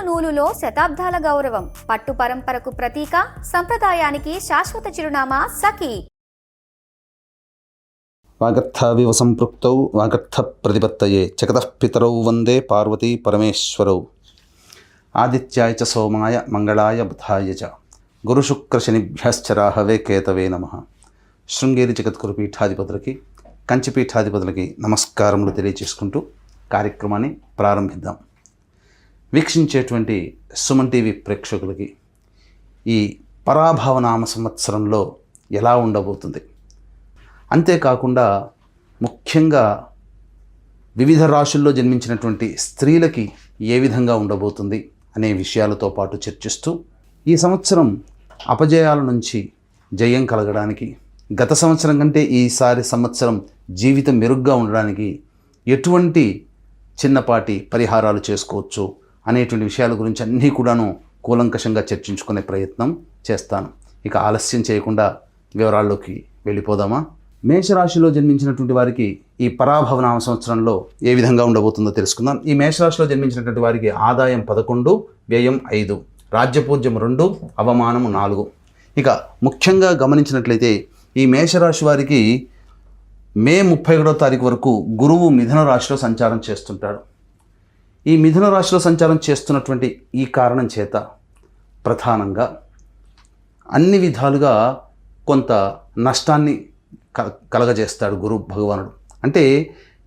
నూలులో శతాబ్దాల గౌరవం, పట్టు పరంపరకు ప్రతీక, సంప్రదాయానికి శాశ్వత చిరునామా సఖీ. వాగర్థావివ సంపృక్తౌ వాగర్థ ప్రతిపత్తయే జగతః పితరౌ వందే పార్వతీ పరమేశ్వరౌ. ఆదిత్యాయ చ సోమాయ మంగళాయ బుధాయ చ గురుశుక్రశనిభ్యశ్చ రాహవే కేతవే నమః. శృంగేరి జగద్గురు పీఠాధిపతులకి, కంచిపీఠాధిపతులకి నమస్కారములు తెలియచేసుకుంటూ కార్యక్రమాన్ని ప్రారంభిద్దాం. వీక్షించేటువంటి సుమన్ టీవీ ప్రేక్షకులకి ఈ పరాభవనామ సంవత్సరంలో ఎలా ఉండబోతుంది, అంతేకాకుండా ముఖ్యంగా వివిధ రాశుల్లో జన్మించినటువంటి స్త్రీలకి ఏ విధంగా ఉండబోతుంది అనే విషయాలతో పాటు చర్చిస్తూ, ఈ సంవత్సరం అపజయాల నుంచి జయం కలగడానికి, గత సంవత్సరం కంటే ఈసారి సంవత్సరం జీవితం మెరుగ్గా ఉండడానికి ఎటువంటి చిన్నపాటి పరిహారాలు చేసుకోవచ్చు అనేటువంటి విషయాల గురించి అన్నీ కూడాను కూలంకషంగా చర్చించుకునే ప్రయత్నం చేస్తాను. ఇక ఆలస్యం చేయకుండా వివరాల్లోకి వెళ్ళిపోదామా. మేషరాశిలో జన్మించినటువంటి వారికి ఈ పరాభవనామ సంవత్సరంలో ఏ విధంగా ఉండబోతుందో తెలుసుకుందాం. ఈ మేషరాశిలో జన్మించినటువంటి వారికి ఆదాయం 11, వ్యయం 5, రాజ్యపూజ్యం 2, అవమానము 4. ఇక ముఖ్యంగా గమనించినట్లయితే ఈ మేషరాశి వారికి మే 31వ తారీఖు వరకు గురువు మిథున రాశిలో సంచారం చేస్తుంటాడు. ఈ మిథున రాశిలో సంచారం చేస్తున్నటువంటి ఈ కారణం చేత ప్రధానంగా అన్ని విధాలుగా కొంత నష్టాన్ని కలగజేస్తాడు గురు భగవానుడు. అంటే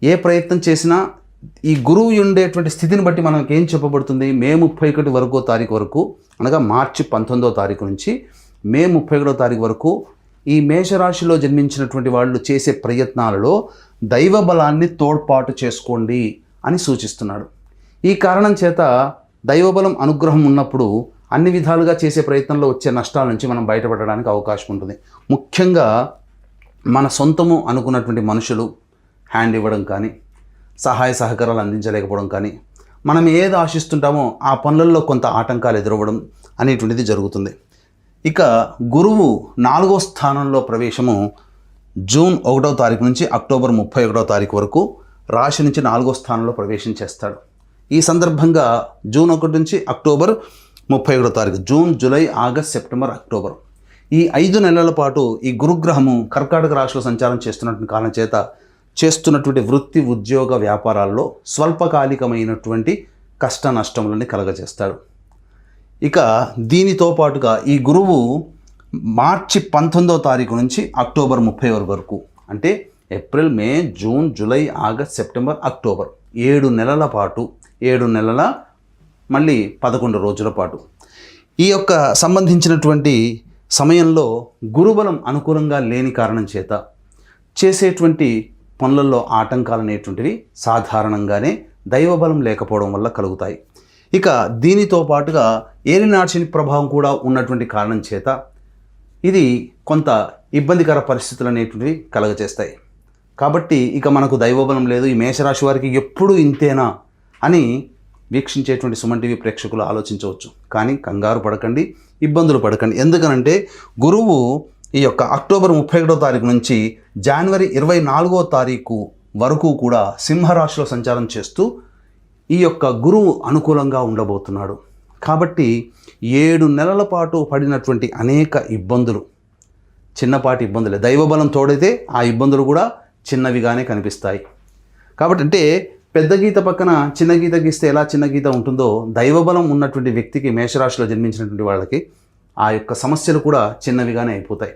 ఏ ప్రయత్నం చేసినా ఈ గురువు ఉండేటువంటి స్థితిని బట్టి మనకి ఏం చెప్పబడుతుంది, మే 31 వరకు తారీఖు వరకు, అనగా మార్చి 19వ తారీఖు నుంచి మే 31వ తారీఖు వరకు ఈ మేషరాశిలో జన్మించినటువంటి వాళ్ళు చేసే ప్రయత్నాలలో దైవ బలాన్ని తోడ్పాటు చేసుకోండి అని సూచిస్తున్నాడు. ఈ కారణం చేత దైవబలం అనుగ్రహం ఉన్నప్పుడు అన్ని విధాలుగా చేసే ప్రయత్నంలో వచ్చే నష్టాల నుంచి మనం బయటపడడానికి అవకాశం ఉంటుంది. ముఖ్యంగా మన సొంతము అనుకున్నటువంటి మనుషులు హ్యాండ్ ఇవ్వడం కానీ, సహాయ సహకారాలు అందించలేకపోవడం కానీ, మనం ఏది ఆశిస్తుంటామో ఆ పనులలో కొంత ఆటంకాలు ఎదురవ్వడం అనేటువంటిది జరుగుతుంది. ఇక గురువు 4వ స్థానంలో ప్రవేశము జూన్ 1వ తారీఖు నుంచి అక్టోబర్ 31వ తారీఖు వరకు రాశి నుంచి 4వ స్థానంలో ప్రవేశం చేస్తాడు. ఈ సందర్భంగా జూన్ 1 నుంచి అక్టోబర్ 31వ తారీఖు, June, July, August, September, October, ఈ 5 నెలల పాటు ఈ గురుగ్రహము కర్కాటక రాశిలో సంచారం చేస్తున్నటువంటి కారణం చేత చేస్తున్నటువంటి వృత్తి, ఉద్యోగ, వ్యాపారాల్లో స్వల్పకాలికమైనటువంటి కష్ట నష్టములని కలగజేస్తాడు. ఇక దీనితో పాటుగా ఈ గురువు మార్చి 19వ తారీఖు నుంచి అక్టోబర్ 30 వరకు, అంటే April, May, June, July, August, September, October, 7 నెలల పాటు, 7 నెలల మళ్ళీ 11 రోజుల పాటు ఈ యొక్క సంబంధించినటువంటి సమయంలో గురుబలం అనుకూలంగా లేని కారణం చేత చేసేటువంటి పనులలో ఆటంకాలు అనేటువంటివి సాధారణంగానే దైవబలం లేకపోవడం వల్ల కలుగుతాయి. ఇక దీనితో పాటుగా ఏలినాటి శని ప్రభావం కూడా ఉన్నటువంటి కారణం చేత ఇది కొంత ఇబ్బందికర పరిస్థితులు అనేటువంటివి కలగచేస్తాయి. కాబట్టి ఇక మనకు దైవబలం లేదు, ఈ మేషరాశి వారికి ఎప్పుడు ఇంతేనా అని వీక్షించేటువంటి సుమన్ టీవీ ప్రేక్షకులు ఆలోచించవచ్చు. కానీ కంగారు పడకండి, ఇబ్బందులు పడకండి. ఎందుకనంటే గురువు ఈ యొక్క అక్టోబర్ 31వ తారీఖు నుంచి జనవరి 24వ తారీఖు వరకు కూడా సింహరాశిలో సంచారం చేస్తూ ఈ యొక్క గురువు అనుకూలంగా ఉండబోతున్నాడు. కాబట్టి 7 నెలల పాటు పడినటువంటి అనేక ఇబ్బందులు చిన్నపాటి ఇబ్బందులే. దైవబలం తోడైతే ఆ ఇబ్బందులు కూడా చిన్నవిగానే కనిపిస్తాయి. కాబట్టి అంటే పెద్ద గీత పక్కన చిన్న గీత గీస్తే ఎలా చిన్న గీత ఉంటుందో, దైవబలం ఉన్నటువంటి వ్యక్తికి, మేషరాశిలో జన్మించినటువంటి వాళ్ళకి ఆ యొక్క సమస్యలు కూడా చిన్నవిగానే అయిపోతాయి.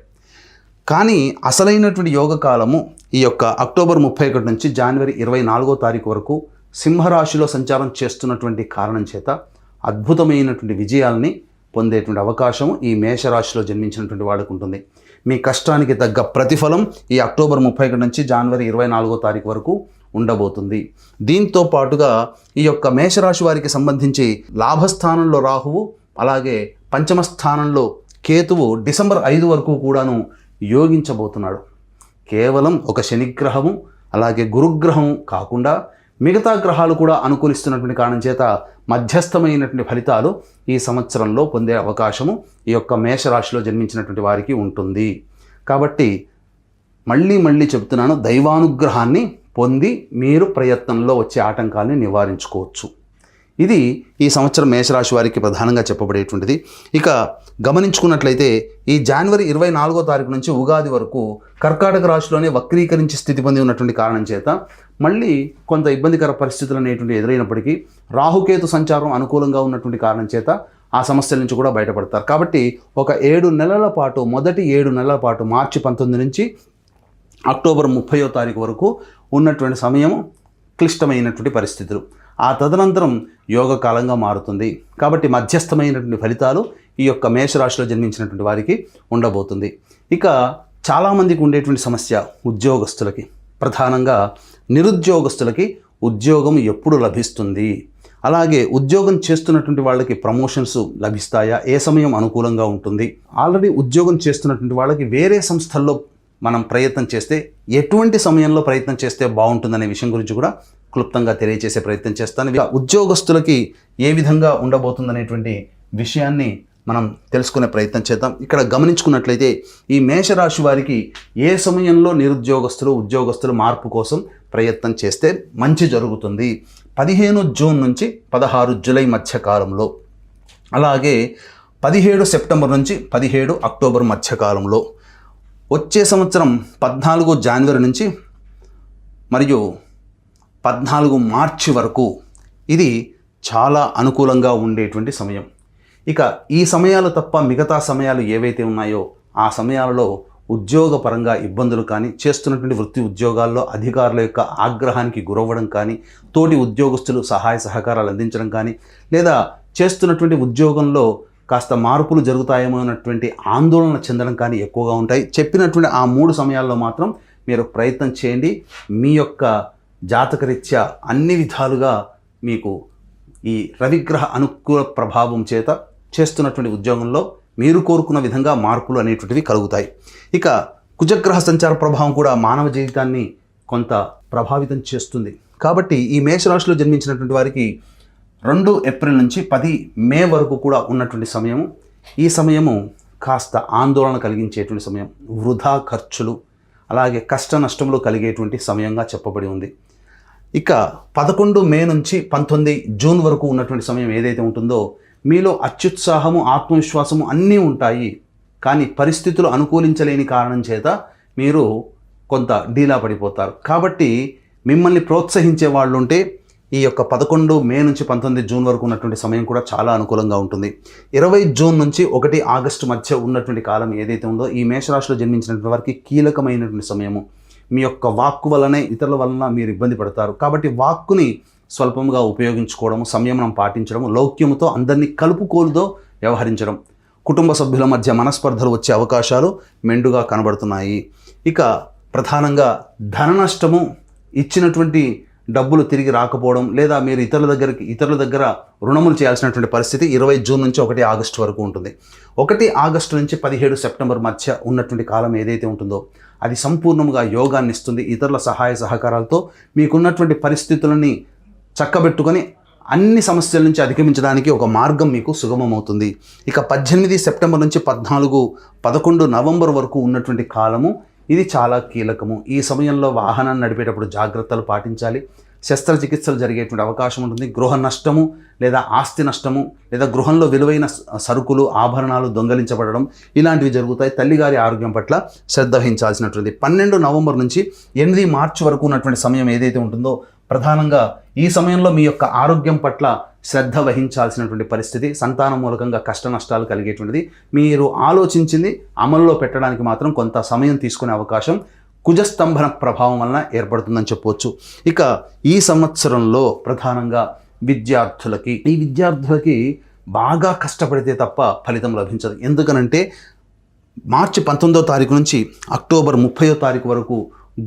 కానీ అసలైనటువంటి యోగకాలము ఈ యొక్క అక్టోబర్ 31 నుంచి జనవరి 24వ తారీఖు వరకు సింహరాశిలో సంచారం చేస్తున్నటువంటి కారణం చేత అద్భుతమైనటువంటి విజయాల్ని పొందేటువంటి అవకాశం ఈ మేషరాశిలో జన్మించినటువంటి వాళ్ళకు ఉంటుంది. మీ కష్టానికి తగ్గ ప్రతిఫలం ఈ అక్టోబర్ 31 నుంచి జనవరి 24వ తారీఖు వరకు ఉండబోతుంది. దీంతో పాటుగా ఈ యొక్క మేషరాశి వారికి సంబంధించి లాభస్థానంలో రాహువు, అలాగే పంచమ స్థానంలో కేతువు డిసెంబర్ 5 వరకు కూడాను యోగించబోతున్నాడు. కేవలం ఒక శనిగ్రహము అలాగే గురుగ్రహం కాకుండా మిగతా గ్రహాలు కూడా అనుకూలిస్తున్నటువంటి కారణం చేత మధ్యస్థమైనటువంటి ఫలితాలు ఈ సంవత్సరంలో పొందే అవకాశము ఈ యొక్క మేషరాశిలో జన్మించినటువంటి వారికి ఉంటుంది. కాబట్టి మళ్ళీ చెప్తున్నాను, దైవానుగ్రహాన్ని పొంది మీరు ప్రయత్నంలో వచ్చే ఆటంకాలని నివారించుకోవచ్చు. ఇది ఈ సంవత్సరం మేషరాశి వారికి ప్రధానంగా చెప్పబడేటువంటిది. ఇక గమనించుకున్నట్లయితే ఈ జనవరి 24వ తారీఖు నుంచి ఉగాది వరకు కర్కాటక రాశిలోనే వక్రీకరించి స్థితి పొంది ఉన్నటువంటి కారణం చేత మళ్ళీ కొంత ఇబ్బందికర పరిస్థితులు అనేటువంటి ఎదురైనప్పటికీ రాహుకేతు సంచారం అనుకూలంగా ఉన్నటువంటి కారణం చేత ఆ సమస్యల నుంచి కూడా బయటపడతారు. కాబట్టి ఒక 7 నెలల పాటు, మొదటి 7 నెలల పాటు మార్చి 19 నుంచి అక్టోబర్ 30వ తారీఖు వరకు ఉన్నటువంటి సమయం క్లిష్టమైనటువంటి పరిస్థితులు. ఆ తదనంతరం యోగ కాలంగా మారుతుంది. కాబట్టి మధ్యస్థమైనటువంటి ఫలితాలు ఈ యొక్క మేషరాశిలో జన్మించినటువంటి వారికి ఉండబోతుంది. ఇక చాలామందికి ఉండేటువంటి సమస్య ఉద్యోగస్తులకి, ప్రధానంగా నిరుద్యోగస్తులకి ఉద్యోగం ఎప్పుడు లభిస్తుంది, అలాగే ఉద్యోగం చేస్తున్నటువంటి వాళ్ళకి ప్రమోషన్స్ లభిస్తాయా, ఏ సమయం అనుకూలంగా ఉంటుంది, ఆల్రెడీ ఉద్యోగం చేస్తున్నటువంటి వాళ్ళకి వేరే సంస్థల్లో మనం ప్రయత్నం చేస్తే ఎటువంటి సమయంలో ప్రయత్నం చేస్తే బాగుంటుందనే విషయం గురించి కూడా క్లుప్తంగా తెలియజేసే ప్రయత్నం చేస్తాను. ఇక ఉద్యోగస్తులకి ఏ విధంగా ఉండబోతుందనేటువంటి విషయాన్ని మనం తెలుసుకునే ప్రయత్నం చేద్దాం. ఇక్కడ గమనించుకున్నట్లయితే ఈ మేషరాశి వారికి ఏ సమయంలో నిరుద్యోగస్తులు, ఉద్యోగస్తులు మార్పు కోసం ప్రయత్నం చేస్తే మంచి జరుగుతుంది, 15 జూన్ నుంచి 16 జూలై మధ్య కాలంలో, అలాగే 17 సెప్టెంబర్ నుంచి 17 అక్టోబర్ మధ్య కాలంలో, వచ్చే సంవత్సరం 14 జనవరి నుంచి మరియు 14 మార్చి వరకు ఇది చాలా అనుకూలంగా ఉండేటువంటి సమయం. ఇక ఈ సమయాలు తప్ప మిగతా సమయాలు ఏవైతే ఉన్నాయో ఆ సమయాలలో ఉద్యోగపరంగా ఇబ్బందులు కానీ, చేస్తున్నటువంటి వృత్తి ఉద్యోగాల్లో అధికారుల యొక్క ఆగ్రహానికి గురవ్వడం కానీ, తోటి ఉద్యోగస్తులు సహాయ సహకారాలు అందించడం కానీ, లేదా చేస్తున్నటువంటి ఉద్యోగంలో కాస్త మార్పులు జరుగుతాయేమో అన్నటువంటి ఆందోళన చెందడం కానీ ఎక్కువగా ఉంటాయి. చెప్పినటువంటి ఆ 3 సమయాల్లో మాత్రం మీరు ప్రయత్నం చేయండి. మీ యొక్క జాతకరీత్యా అన్ని విధాలుగా మీకు ఈ రవిగ్రహ అనుకూల ప్రభావం చేత చేస్తున్నటువంటి ఉద్యోగంలో మీరు కోరుకున్న విధంగా మార్పులు అనేటువంటివి కలుగుతాయి. ఇక కుజగ్రహ సంచార ప్రభావం కూడా మానవ జీవితాన్ని కొంత ప్రభావితం చేస్తుంది. కాబట్టి ఈ మేషరాశిలో జన్మించినటువంటి వారికి 2 ఏప్రిల్ నుంచి 10 మే వరకు కూడా ఉన్నటువంటి సమయము, ఈ సమయము కాస్త ఆందోళన కలిగించేటువంటి సమయం, వృధా ఖర్చులు, అలాగే కష్ట నష్టములు కలిగేటువంటి సమయంగా చెప్పబడి ఉంది. ఇక 11 మే నుంచి 19 జూన్ వరకు ఉన్నటువంటి సమయం ఏదైతే ఉంటుందో మీలో అత్యుత్సాహము, ఆత్మవిశ్వాసము అన్నీ ఉంటాయి. కానీ పరిస్థితులు అనుకూలించలేని కారణం చేత మీరు కొంత డీలా పడిపోతారు. కాబట్టి మిమ్మల్ని ప్రోత్సహించే వాళ్ళు ఉంటే ఈ యొక్క 11 మే నుంచి 19 జూన్ వరకు ఉన్నటువంటి సమయం కూడా చాలా అనుకూలంగా ఉంటుంది. 20 జూన్ నుంచి 1 ఆగస్టు మధ్య ఉన్నటువంటి కాలం ఏదైతే ఉందో ఈ మేషరాశిలో జన్మించినటువంటి వారికి కీలకమైనటువంటి సమయము. మీ యొక్క వాక్కు వలనే ఇతరుల వలన మీరు ఇబ్బంది పడతారు. కాబట్టి వాక్కుని స్వల్పంగా ఉపయోగించుకోవడము, సంయమనం పాటించడం, లౌక్యముతో అందరినీ కలుపుకోలుతో వ్యవహరించడం, కుటుంబ సభ్యుల మధ్య మనస్పర్ధలు వచ్చే అవకాశాలు మెండుగా కనబడుతున్నాయి. ఇక ప్రధానంగా ధన నష్టము, ఇచ్చినటువంటి డబ్బులు తిరిగి రాకపోవడం, లేదా మీరు ఇతరుల దగ్గర రుణములు చేయాల్సినటువంటి పరిస్థితి 20 జూన్ నుంచి 1 ఆగస్టు వరకు ఉంటుంది. 1 ఆగస్టు నుంచి 17 సెప్టెంబర్ మధ్య ఉన్నటువంటి కాలం ఏదైతే ఉంటుందో అది సంపూర్ణంగా యోగాన్ని ఇస్తుంది. ఇతరుల సహాయ సహకారాలతో మీకున్నటువంటి పరిస్థితులని చక్కబెట్టుకొని అన్ని సమస్యల నుంచి అధిగమించడానికి ఒక మార్గం మీకు సుగమమవుతుంది. ఇక 18 సెప్టెంబర్ నుంచి 11 నవంబర్ వరకు ఉన్నటువంటి కాలము ఇది చాలా కీలకము. ఈ సమయంలో వాహనాన్ని నడిపేటప్పుడు జాగ్రత్తలు పాటించాలి. శస్త్రచికిత్సలు జరిగేటువంటి అవకాశం ఉంటుంది. గృహ నష్టము లేదా ఆస్తి నష్టము, లేదా గృహంలో విలువైన సరుకులు, ఆభరణాలు దొంగలించబడడం ఇలాంటివి జరుగుతాయి. తల్లిగారి ఆరోగ్యం పట్ల శ్రద్ధ వహించాల్సినటువంటి 12 నవంబర్ నుంచి 8 మార్చి వరకు ఉన్నటువంటి సమయం ఏదైతే ఉంటుందో ప్రధానంగా ఈ సమయంలో మీ యొక్క ఆరోగ్యం పట్ల శ్రద్ధ వహించాల్సినటువంటి పరిస్థితి, సంతానం మూలకంగా కష్ట నష్టాలు కలిగేటువంటిది. మీరు ఆలోచించింది అమలులో పెట్టడానికి మాత్రం కొంత సమయం తీసుకునే అవకాశం కుజస్తంభన ప్రభావం వలన ఏర్పడుతుందని చెప్పవచ్చు. ఇక ఈ సంవత్సరంలో ప్రధానంగా విద్యార్థులకి బాగా కష్టపడితే తప్ప ఫలితం లభించదు. ఎందుకనంటే మార్చి 19వ తారీఖు నుంచి అక్టోబర్ 30వ తారీఖు వరకు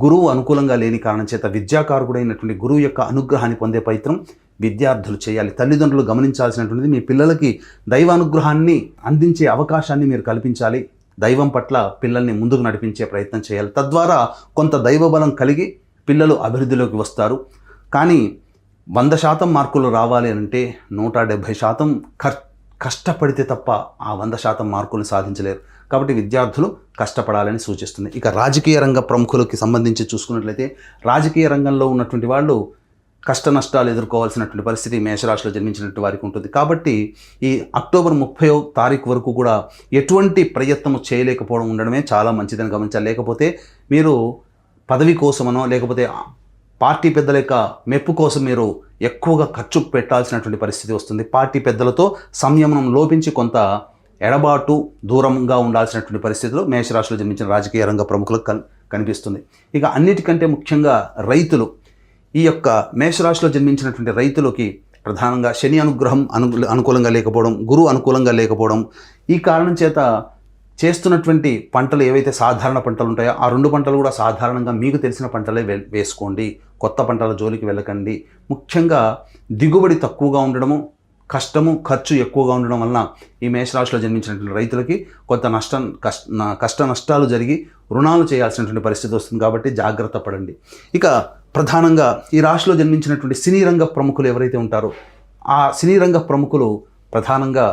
గురువు అనుకూలంగా లేని కారణం చేత విద్యాకారకుడైనటువంటి గురువు యొక్క అనుగ్రహాన్ని పొందే ప్రయత్నం విద్యార్థులు చేయాలి. తల్లిదండ్రులు గమనించాల్సినటువంటిది మీ పిల్లలకి దైవానుగ్రహాన్ని అందించే అవకాశాన్ని మీరు కల్పించాలి. దైవం పట్ల పిల్లల్ని ముందుకు నడిపించే ప్రయత్నం చేయాలి. తద్వారా కొంత దైవబలం కలిగి పిల్లలు అభివృద్ధిలోకి వస్తారు. కానీ 100% మార్కులు రావాలి అంటే 170% కష్టపడితే తప్ప ఆ 100% మార్కులు సాధించలేరు. కాబట్టి విద్యార్థులు కష్టపడాలని సూచిస్తుంది. ఇక రాజకీయ రంగ ప్రముఖులకి సంబంధించి చూసుకున్నట్లయితే రాజకీయ రంగంలో ఉన్నటువంటి వాళ్ళు కష్ట నష్టాలు ఎదుర్కోవాల్సినటువంటి పరిస్థితి మేషరాశిలో జన్మించినటువంటి వారికి ఉంటుంది. కాబట్టి ఈ అక్టోబర్ 30వ తారీఖు వరకు కూడా ఎటువంటి ప్రయత్నము చేయలేకపోవడం ఉండడమే చాలా మంచిదని గమనించాలి. లేకపోతే మీరు పదవి కోసమనో లేకపోతే పార్టీ పెద్దల యొక్క మెప్పు కోసం మీరు ఎక్కువగా ఖర్చు పెట్టాల్సినటువంటి పరిస్థితి వస్తుంది. పార్టీ పెద్దలతో సంయమనం లోపించి కొంత ఎడబాటు దూరంగా ఉండాల్సినటువంటి పరిస్థితులు మేషరాశిలో జన్మించిన రాజకీయ రంగ ప్రముఖులకు కనిపిస్తుంది. ఇక అన్నిటికంటే ముఖ్యంగా రైతులు, ఈ యొక్క మేషరాశిలో జన్మించినటువంటి రైతులకి ప్రధానంగా శని అనుగ్రహం అనుకూలంగా లేకపోవడం, గురువు అనుకూలంగా లేకపోవడం, ఈ కారణం చేత చేస్తున్నటువంటి పంటలు ఏవైతే సాధారణ పంటలు ఉంటాయో ఆ 2 పంటలు కూడా సాధారణంగా మీకు తెలిసిన పంటలే వేసుకోండి. కొత్త పంటల జోలికి వెళ్ళకండి. ముఖ్యంగా దిగుబడి తక్కువగా ఉండడము, కష్టము ఖర్చు ఎక్కువగా ఉండడం వలన ఈ మేషరాశిలో జన్మించినటువంటి రైతులకి కొంత కష్ట నష్టాలు జరిగి రుణాలు చేయాల్సినటువంటి పరిస్థితి వస్తుంది. కాబట్టి జాగ్రత్త పడండి. ఇక ప్రధానంగా ఈ రాశిలో జన్మించినటువంటి సినీ రంగ ప్రముఖులు ఎవరైతే ఉంటారో ఆ సినీ రంగ ప్రముఖులు ప్రధానంగా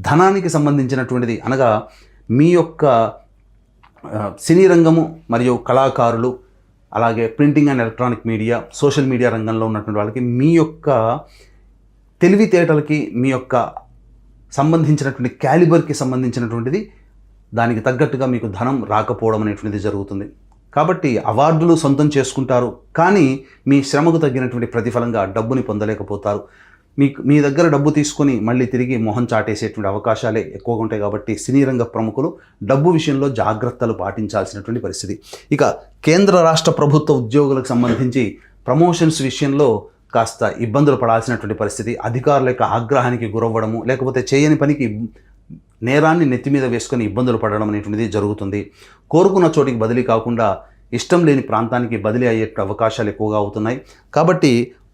ధనానికి సంబంధించినటువంటిది, అనగా మీ యొక్క సినీ రంగము మరియు కళాకారులు, అలాగే printing and electronic media, social media రంగంలో ఉన్నటువంటి వాళ్ళకి మీ యొక్క తెలివితేటలకి, మీ యొక్క సంబంధించినటువంటి క్యాలిబర్కి సంబంధించినటువంటిది దానికి తగ్గట్టుగా మీకు ధనం రాకపోవడం అనేటువంటిది జరుగుతుంది. కాబట్టి అవార్డులు సొంతం చేసుకుంటారు, కానీ మీ శ్రమకు తగ్గినటువంటి ప్రతిఫలంగా డబ్బుని పొందలేకపోతారు. మీ దగ్గర డబ్బు తీసుకొని మళ్ళీ తిరిగి మొహం చాటేసేటువంటి అవకాశాలే ఎక్కువగా ఉంటాయి. కాబట్టి సినీ రంగ ప్రముఖులు డబ్బు విషయంలో జాగ్రత్తలు పాటించాల్సినటువంటి పరిస్థితి. ఇక కేంద్ర రాష్ట్ర ప్రభుత్వ ఉద్యోగులకు సంబంధించి ప్రమోషన్స్ విషయంలో కాస్త ఇబ్బందులు పడాల్సినటువంటి పరిస్థితి, అధికారుల యొక్క ఆగ్రహానికి గురవ్వడము, లేకపోతే చేయని పనికి నేరాన్ని నెత్తి మీద వేసుకొని ఇబ్బందులు పడడం అనేటువంటిది జరుగుతుంది. కోరుకున్న చోటికి బదిలీ కాకుండా ఇష్టం లేని ప్రాంతానికి బదిలీ అయ్యే అవకాశాలు ఎక్కువగా అవుతున్నాయి. కాబట్టి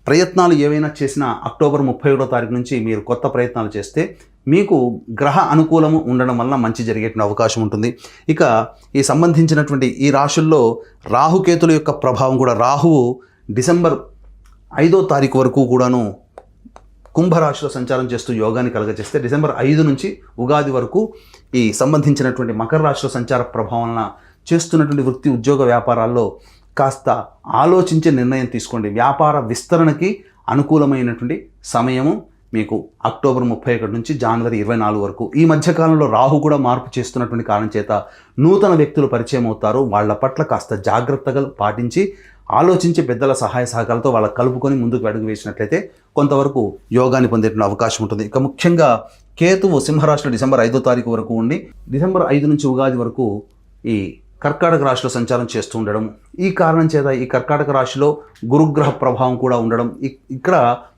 ప్రయత్నాలు ఏవైనా చేసినా అక్టోబర్ 31వ తారీఖు నుంచి మీరు కొత్త ప్రయత్నాలు చేస్తే మీకు గ్రహ అనుకూలము ఉండడం వల్ల మంచి జరిగేటువంటి అవకాశం ఉంటుంది. ఇక ఈ సంబంధించినటువంటి ఈ రాశుల్లో రాహుకేతుల యొక్క ప్రభావం కూడా, రాహువు డిసెంబర్ 5వ తారీఖు వరకు కూడాను కుంభరాశిలో సంచారం చేస్తూ యోగాన్ని కలగజేస్తే డిసెంబర్ 5 నుంచి ఉగాది వరకు ఈ సంబంధించినటువంటి మకర రాశిలో సంచార ప్రభావం వలన చేస్తున్నటువంటి వృత్తి ఉద్యోగ వ్యాపారాల్లో కాస్త ఆలోచించే నిర్ణయం తీసుకోండి. వ్యాపార విస్తరణకి అనుకూలమైనటువంటి సమయము మీకు అక్టోబర్ 31 నుంచి జనవరి 24 వరకు. ఈ మధ్యకాలంలో రాహు కూడా మార్పు చేస్తున్నటువంటి కారణం చేత నూతన వ్యక్తులు పరిచయం అవుతారు. వాళ్ళ పట్ల కాస్త జాగ్రత్తగా పాటించి ఆలోచించి పెద్దల సహాయ సహకారాలతో వాళ్ళ కలుపుకొని ముందుకు అడుగు వేసినట్లయితే కొంతవరకు యోగాన్ని పొందేటువంటి అవకాశం ఉంటుంది. ఇక ముఖ్యంగా కేతువు సింహరాశిలో డిసెంబర్ 5వ తారీఖు వరకు ఉండి డిసెంబర్ 5 నుంచి ఉగాది వరకు ఈ కర్కాటక రాశిలో సంచారం చేస్తూ ఉండడం, ఈ కారణం చేత ఈ కర్కాటక రాశిలో గురుగ్రహ ప్రభావం కూడా ఉండడం, ఇక్కడ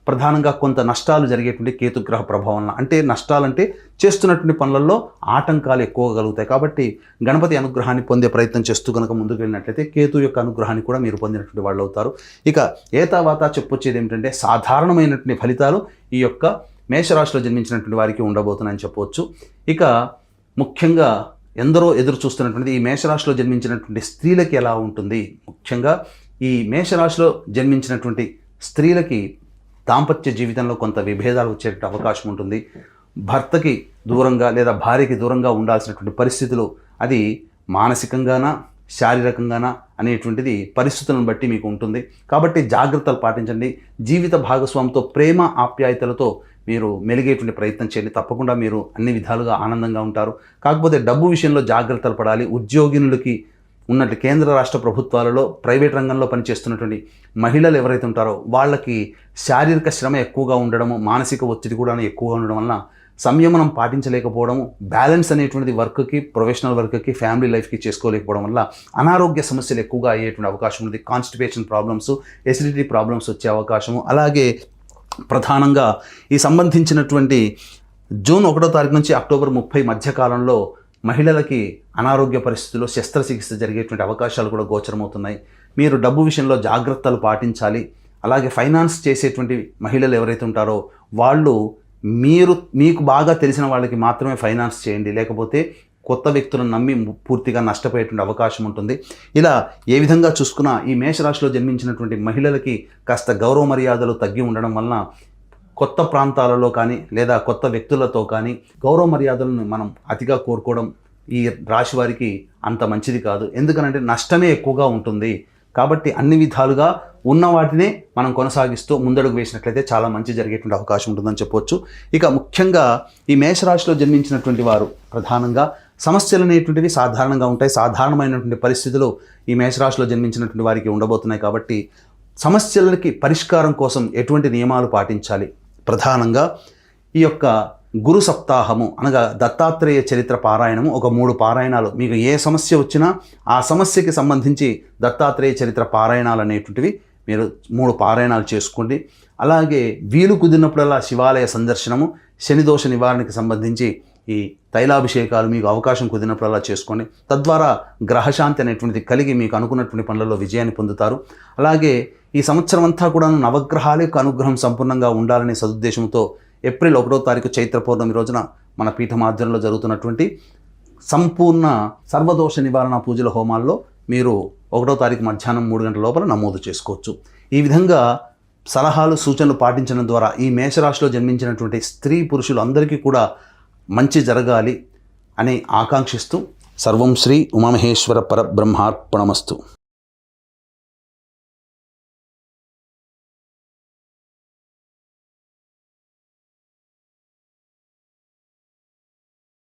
ప్రధానంగా కొంత నష్టాలు జరిగేటువంటి కేతుగ్రహ ప్రభావం వలన. అంటే నష్టాలంటే చేస్తున్నటువంటి పనులలో ఆటంకాలు ఎక్కువగా కలుగుతాయి. కాబట్టి గణపతి అనుగ్రహాన్ని పొందే ప్రయత్నం చేస్తూ కనుక ముందుకు వెళ్ళినట్లయితే కేతు యొక్క అనుగ్రహాన్ని కూడా మీరు పొందినటువంటి వాళ్ళు అవుతారు. ఇక ఏతావాత చెప్పొచ్చేది ఏమిటంటే సాధారణమైనటువంటి ఫలితాలు ఈ యొక్క మేషరాశిలో జన్మించినటువంటి వారికి ఉండబోతున్నాయని చెప్పవచ్చు. ఇక ముఖ్యంగా ఎందరో ఎదురు చూస్తున్నటువంటిది ఈ మేషరాశిలో జన్మించినటువంటి స్త్రీలకి ఎలా ఉంటుంది. ముఖ్యంగా ఈ మేషరాశిలో జన్మించినటువంటి స్త్రీలకి దాంపత్య జీవితంలో కొంత విభేదాలు వచ్చే అవకాశం ఉంటుంది. భర్తకి దూరంగా లేదా భార్యకి దూరంగా ఉండాల్సినటువంటి పరిస్థితులు, అది మానసికంగానా శారీరకంగానా అనేటువంటిది పరిస్థితులను బట్టి మీకు ఉంటుంది. కాబట్టి జాగ్రత్తలు పాటించండి. జీవిత భాగస్వామితో ప్రేమ ఆప్యాయతలతో మీరు మెలిగేటువంటి ప్రయత్నం చేయండి. తప్పకుండా మీరు అన్ని విధాలుగా ఆనందంగా ఉంటారు. కాకపోతే డబ్బు విషయంలో జాగ్రత్తలు పడాలి. ఉద్యోగినులకి ఉన్నట్టు కేంద్ర రాష్ట్ర ప్రభుత్వాలలో ప్రైవేట్ రంగంలో పనిచేస్తున్నటువంటి మహిళలు ఎవరైతే ఉంటారో వాళ్ళకి శారీరక శ్రమ ఎక్కువగా ఉండడము, మానసిక ఒత్తిడి కూడా ఎక్కువగా ఉండడం వలన సంయమనం పాటించలేకపోవడము, బ్యాలెన్స్ అనేటువంటిది వర్క్కి, ప్రొఫెషనల్ వర్క్కి, ఫ్యామిలీ లైఫ్కి చేసుకోలేకపోవడం వల్ల అనారోగ్య సమస్యలు ఎక్కువగా అయ్యేటువంటి అవకాశం ఉంది. కాన్స్టిపేషన్ ప్రాబ్లమ్స్, ఎసిడిటీ ప్రాబ్లమ్స్ వచ్చే అవకాశము. అలాగే ప్రధానంగా ఈ సంబంధించినటువంటి జూన్ 1వ తారీఖు నుంచి అక్టోబర్ 30 మధ్యకాలంలో మహిళలకి అనారోగ్య పరిస్థితుల్లో శస్త్రచికిత్స జరిగేటువంటి అవకాశాలు కూడా గోచరమవుతున్నాయి. మీరు డబ్బు విషయంలో జాగ్రత్తలు పాటించాలి. అలాగే ఫైనాన్స్ చేసేటువంటి మహిళలు ఎవరైతే ఉంటారో వాళ్ళు మీకు బాగా తెలిసిన వాళ్ళకి మాత్రమే ఫైనాన్స్ చేయండి. లేకపోతే కొత్త వ్యక్తులను నమ్మి పూర్తిగా నష్టపోయేటువంటి అవకాశం ఉంటుంది. ఇలా ఏ విధంగా చూసుకున్నా ఈ మేషరాశిలో జన్మించినటువంటి మహిళలకి కాస్త గౌరవ మర్యాదలు తగ్గి ఉండడం వలన కొత్త ప్రాంతాలలో కానీ లేదా కొత్త వ్యక్తులతో కానీ గౌరవ మర్యాదలను మనం అతిగా కోరుకోవడం ఈ రాశి వారికి అంత మంచిది కాదు. ఎందుకనంటే నష్టమే ఎక్కువగా ఉంటుంది. కాబట్టి అన్ని విధాలుగా ఉన్న వాటినే మనం కొనసాగిస్తూ ముందడుగు వేసినట్లయితే చాలా మంచి జరిగేటువంటి అవకాశం ఉంటుందని చెప్పవచ్చు. ఇక ముఖ్యంగా ఈ మేషరాశిలో జన్మించినటువంటి వారు ప్రధానంగా సమస్యలు అనేటువంటివి సాధారణంగా ఉంటాయి. సాధారణమైనటువంటి పరిస్థితులు ఈ మేషరాశిలో జన్మించినటువంటి వారికి ఉండబోతున్నాయి. కాబట్టి సమస్యలకి పరిష్కారం కోసం ఎటువంటి నియమాలు పాటించాలి? ప్రధానంగా ఈ యొక్క గురు సప్తాహము అనగా దత్తాత్రేయ చరిత్ర పారాయణము ఒక 3 పారాయణాలు, మీకు ఏ సమస్య వచ్చినా ఆ సమస్యకి సంబంధించి దత్తాత్రేయ చరిత్ర పారాయణాలు అనేటువంటివి మీరు 3 పారాయణాలు చేసుకోండి. అలాగే వీలు కుదిరినప్పుడల్లా శివాలయ సందర్శనము, శనిదోష నివారణకి సంబంధించి ఈ తైలాభిషేకాలు మీకు అవకాశం కుదిరినప్పుడల్లా చేసుకోండి. తద్వారా గ్రహశాంతి అనేటువంటిది కలిగి మీకు అనుకున్నటువంటి పనులలో విజయాన్ని పొందుతారు. అలాగే ఈ సంవత్సరం అంతా కూడా నవగ్రహాల యొక్క అనుగ్రహం సంపూర్ణంగా ఉండాలనే సదుద్దేశంతో ఏప్రిల్ 1వ తారీఖు చైత్ర పౌర్ణమి రోజున మన పీఠం ఆధ్వర్యంలో జరుగుతున్నటువంటి సంపూర్ణ సర్వదోష నివారణ పూజల హోమాల్లో మీరు 1వ తారీఖు మధ్యాహ్నం 3 గంటల లోపల నమోదు చేసుకోవచ్చు. ఈ విధంగా సలహాలు సూచనలు పాటించడం ద్వారా ఈ మేషరాశిలో జన్మించినటువంటి స్త్రీ పురుషులు అందరికీ కూడా మంచి జరగాలి అని ఆకాంక్షిస్తూ సర్వం శ్రీ ఉమామహేశ్వర పరబ్రహ్మార్పణమస్తు.